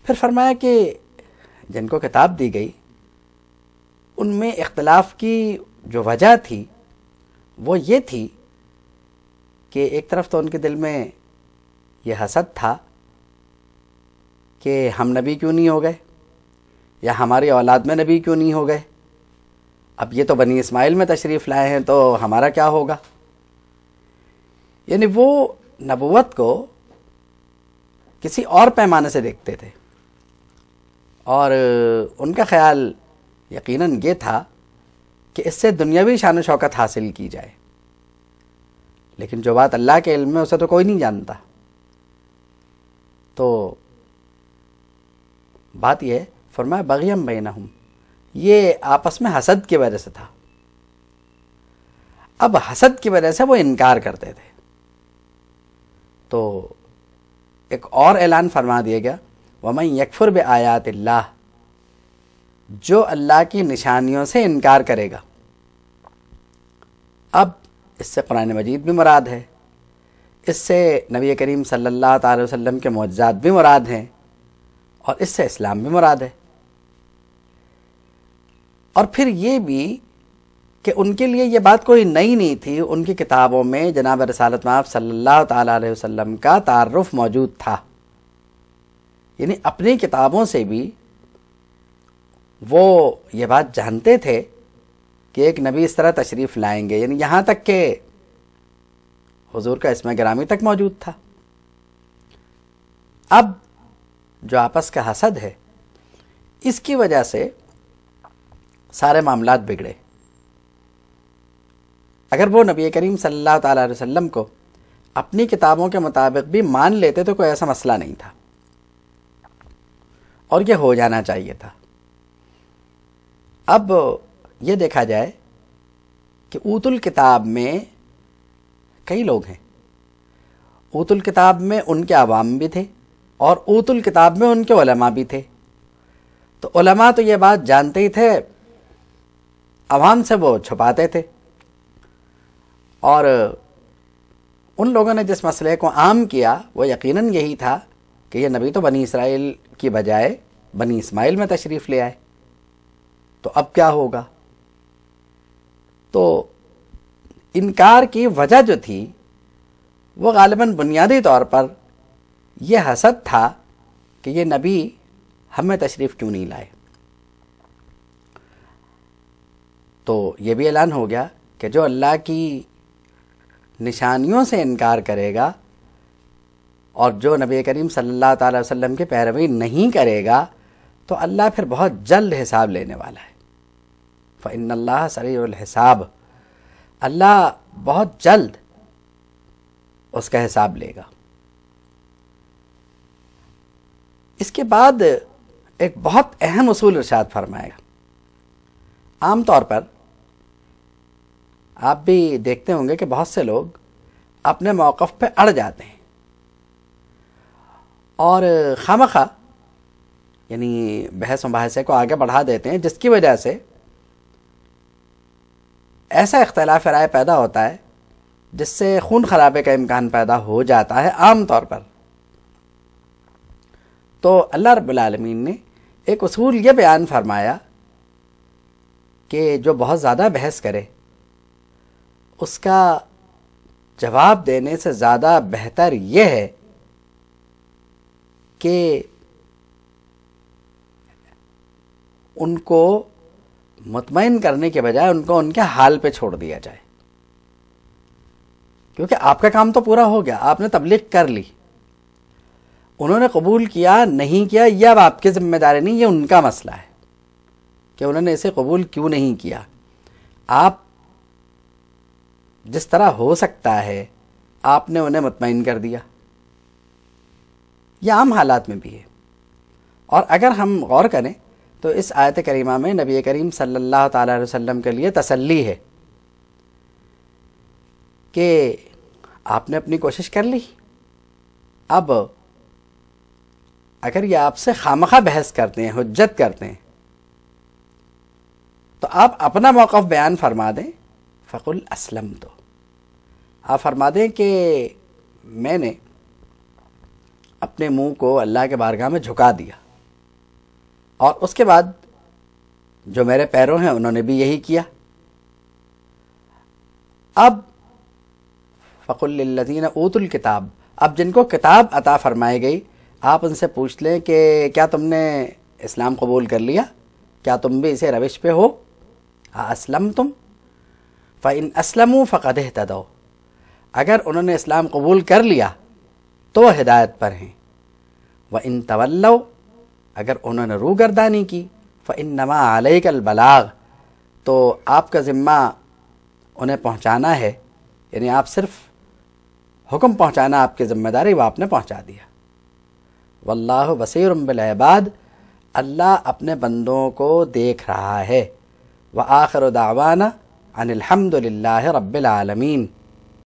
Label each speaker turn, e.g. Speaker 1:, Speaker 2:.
Speaker 1: پھر فرمایا کہ جن کو کتاب دی گئی ان میں اختلاف کی جو وجہ تھی وہ یہ تھی کہ ایک طرف تو ان کے دل میں یہ حسد تھا کہ ہم نبی کیوں نہیں ہو گئے، یا ہماری اولاد میں نبی کیوں نہیں ہو گئے، اب یہ تو بنی اسماعیل میں تشریف لائے ہیں تو ہمارا کیا ہوگا۔ یعنی وہ نبوت کو کسی اور پیمانے سے دیکھتے تھے، اور ان کا خیال یقیناً یہ تھا کہ اس سے دنیاوی شان و شوکت حاصل کی جائے، لیکن جو بات اللہ کے علم میں اسے تو کوئی نہیں جانتا۔ تو بات یہ ہے، فرمایا بغیم بینہم، یہ آپس میں حسد کی وجہ سے تھا۔ اب حسد کی وجہ سے وہ انکار کرتے تھے، تو ایک اور اعلان فرما دیا گیا، وَمَن يَكْفُرْ بِآيَاتِ اللَّهِ، جو اللہ کی نشانیوں سے انکار کرے گا۔ اب اس سے قرآن مجید بھی مراد ہے، اس سے نبی کریم صلی اللہ تعالی وسلم کے معجزات بھی مراد ہیں، اور اس سے اسلام بھی مراد ہے۔ اور پھر یہ بھی کہ ان کے لیے یہ بات کوئی نئی نہیں تھی، ان کی کتابوں میں جناب رسالت مآب صلی اللہ تعالی علیہ وسلم کا تعارف موجود تھا، یعنی اپنی کتابوں سے بھی وہ یہ بات جانتے تھے کہ ایک نبی اس طرح تشریف لائیں گے، یعنی یہاں تک کہ حضور کا اسم گرامی تک موجود تھا۔ اب جو آپس کا حسد ہے، اس کی وجہ سے سارے معاملات بگڑے۔ اگر وہ نبی کریم صلی اللہ تعالی علیہ وسلم کو اپنی کتابوں کے مطابق بھی مان لیتے تو کوئی ایسا مسئلہ نہیں تھا، اور یہ ہو جانا چاہیے تھا۔ اب یہ دیکھا جائے کہ اوت الکتاب میں کئی لوگ ہیں، اوت الکتاب میں ان کے عوام بھی تھے، اور اوت الکتاب میں ان کے علماء بھی تھے۔ تو علماء تو یہ بات جانتے ہی تھے، عوام سے وہ چھپاتے تھے، اور ان لوگوں نے جس مسئلے کو عام کیا وہ یقیناً یہی تھا کہ یہ نبی تو بنی اسرائیل کی بجائے بنی اسماعیل میں تشریف لے آئے، تو اب کیا ہوگا۔ تو انکار کی وجہ جو تھی وہ غالباً بنیادی طور پر یہ حسد تھا کہ یہ نبی ہمیں تشریف کیوں نہیں لائے۔ تو یہ بھی اعلان ہو گیا کہ جو اللہ کی نشانیوں سے انکار کرے گا اور جو نبی کریم صلی اللہ تعالی وسلم کی پیروی نہیں کرے گا تو اللہ پھر بہت جلد حساب لینے والا ہے۔ فَإِنَّ اللَّهَ سَرِيعُ الْحِسَابِ، اللہ بہت جلد اس کا حساب لے گا۔ اس کے بعد ایک بہت اہم اصول ارشاد فرمائے گا۔ عام طور پر آپ بھی دیکھتے ہوں گے کہ بہت سے لوگ اپنے موقف پہ اڑ جاتے ہیں، اور خواہ یعنی بحث و مباحثے کو آگے بڑھا دیتے ہیں، جس کی وجہ سے ایسا اختلاف رائے پیدا ہوتا ہے جس سے خون خرابے کا امکان پیدا ہو جاتا ہے عام طور پر۔ تو اللہ رب العالمین نے ایک اصول یہ بیان فرمایا کہ جو بہت زیادہ بحث کرے اس کا جواب دینے سے زیادہ بہتر یہ ہے کہ ان کو مطمئن کرنے کے بجائے ان کو ان کے حال پہ چھوڑ دیا جائے، کیونکہ آپ کا کام تو پورا ہو گیا، آپ نے تبلیغ کر لی، انہوں نے قبول کیا نہیں کیا یہ اب آپ کی ذمہ داری نہیں، یہ ان کا مسئلہ ہے کہ انہوں نے اسے قبول کیوں نہیں کیا۔ آپ جس طرح ہو سکتا ہے آپ نے انہیں مطمئن کر دیا، یہ عام حالات میں بھی ہے۔ اور اگر ہم غور کریں تو اس آیت کریمہ میں نبی کریم صلی اللہ تعالی علیہ وسلم کے لیے تسلی ہے کہ آپ نے اپنی کوشش کر لی، اب اگر یہ آپ سے خامخواہ بحث کرتے ہیں، حجت کرتے ہیں، تو آپ اپنا موقف بیان فرما دیں۔ فَقُلْ أَسْلَمْتُ، آپ فرما دیں کہ میں نے اپنے منہ کو اللہ کے بارگاہ میں جھکا دیا، اور اس کے بعد جو میرے پیروں ہیں انہوں نے بھی یہی کیا۔ اب فقل للذین اوتوا الکتاب، اب جن کو کتاب عطا فرمائی گئی آپ ان سے پوچھ لیں کہ کیا تم نے اسلام قبول کر لیا؟ کیا تم بھی اسے روش پہ ہو؟ اسلمتم فإن اسلموا فقد اہتدوا، اگر انہوں نے اسلام قبول کر لیا تو وہ ہدایت پر ہیں۔ وإن تولوا، اگر انہوں نے روگردانی کی، فإنما علیک البلاغ، تو آپ کا ذمہ انہیں پہنچانا ہے، یعنی آپ صرف حکم پہنچانا آپ کی ذمہ داری، وہ آپ نے پہنچا دیا۔ واللہ بصیر بالعباد، اللہ اپنے بندوں کو دیکھ رہا ہے۔ وآخر دعوانا ان الحمد للہ رب العالمین۔